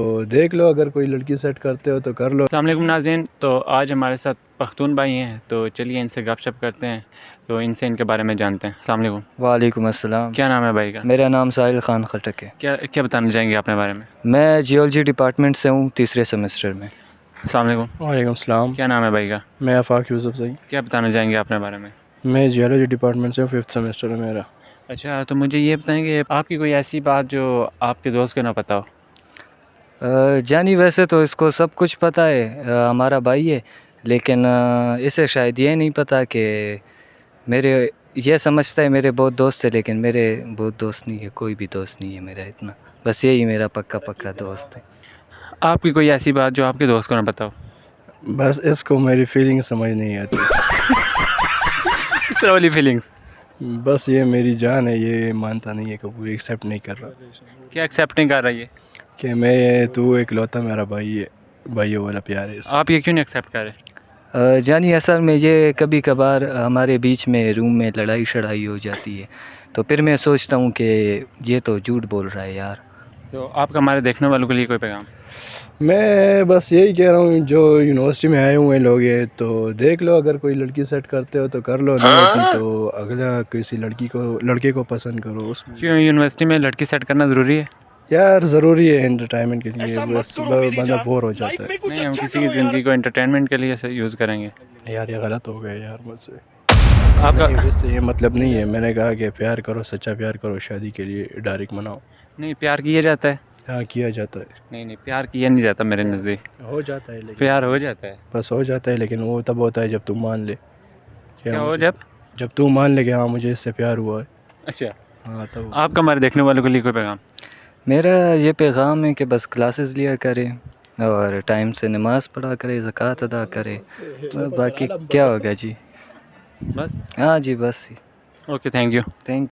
تو دیکھ لو، اگر کوئی لڑکی سیٹ کرتے ہو تو کر لو. السلام علیکم ناظرین، تو آج ہمارے ساتھ پختون بھائی ہیں، تو چلیے ان سے گپ شپ کرتے ہیں، تو ان سے ان کے بارے میں جانتے ہیں. السلام علیکم. وعلیکم السلام. کیا نام ہے بھائی کا؟ میرا نام ساحل خان خٹک ہے. کیا بتانا چاہیں گے اپنے بارے میں؟ میں جیولوجی ڈپارٹمنٹ سے ہوں، تیسرے سیمسٹر میں. السلام علیکم. وعلیکم السلام. کیا نام ہے بھائی کا؟ میں آفاق یوسف زئی. کیا بتانا چاہیں گے اپنے بارے میں؟ میں جیولوجی ڈپارٹمنٹ سے ہوں، 5th سیمسٹر ہے میرا. اچھا، تو مجھے یہ بتائیں کہ آپ کی کوئی ایسی بات جو آپ کے دوست کو نہ پتہ ہو. جانی ویسے تو اس کو سب کچھ پتہ ہے، ہمارا بھائی ہے، لیکن اسے شاید یہ نہیں پتہ کہ یہ سمجھتا ہے میرے بہت دوست ہے، لیکن میرے بہت دوست نہیں ہے، کوئی بھی دوست نہیں ہے میرا اتنا. بس یہی میرا پکا دوست ہے. آپ کی کوئی ایسی بات جو آپ کے دوست کو نہ پتہ ہو. بس اس کو میری فیلنگ سمجھ نہیں آتی. اس طرح والی فیلنگس؟ بس یہ میری جان ہے، یہ مانتا نہیں ہے، کبھی ایکسیپٹ نہیں کر رہا کیا ایکسیپٹ نہیں کر رہی ہے؟ کہ میں تو اکلوتا میرا بھائی ہے، بھائیوں والا پیار ہے. آپ یہ کیوں نہیں ایکسیپٹ کر رہے؟ جانی اصل میں یہ کبھی کبھار ہمارے بیچ میں روم میں لڑائی شڑائی ہو جاتی ہے، تو پھر میں سوچتا ہوں کہ یہ تو جھوٹ بول رہا ہے یار. تو آپ کا ہمارے دیکھنے والوں کے لیے کوئی پیغام؟ میں بس یہی کہہ رہا ہوں، جو یونیورسٹی میں آئے ہوئے لوگ ہیں تو دیکھ لو، اگر کوئی لڑکی سیٹ کرتے ہو تو کر لو، نہیں ہوتی تو اگلا کسی لڑکے کو پسند کرو. اس کیوں یونیورسٹی میں لڑکی سیٹ کرنا ضروری ہے؟ یار ضروری ہے انٹرٹینمنٹ کے لیے، بس بندہ بور ہو جاتا ہے. نہیں، ہم کسی کی زندگی کو انٹرٹینمنٹ کے لیے یوز کریں گے. یار یہ غلط ہو گیا یار مجھ سے. آپ کا اس سے یہ مطلب نہیں ہے، میں نے کہا کہ پیار کرو، سچا پیار کرو، شادی کے لیے ڈائریکٹ مناؤ. نہیں، پیار کیا جاتا ہے. ہاں کیا جاتا ہے. نہیں، پیار کیا نہیں جاتا میرے نزدیک. ہو جاتا ہے لیکن پیار ہو جاتا ہے. بس ہو جاتا ہے، لیکن وہ تب ہوتا ہے جب تم مان لے. کیا ہو جب تم مان لے کہ ہاں مجھے اس سے پیار ہوا ہے. اچھا، ہاں تب. آپ کا ہمارے دیکھنے والوں کے لیے کوئی پیغام؟ میرا یہ پیغام ہے کہ بس کلاسز لیا کرے اور ٹائم سے نماز پڑھا کرے، زکوٰۃ ادا کرے، باقی کیا ہوگا جی. بس. ہاں جی بس. Okay, thank you. تھینک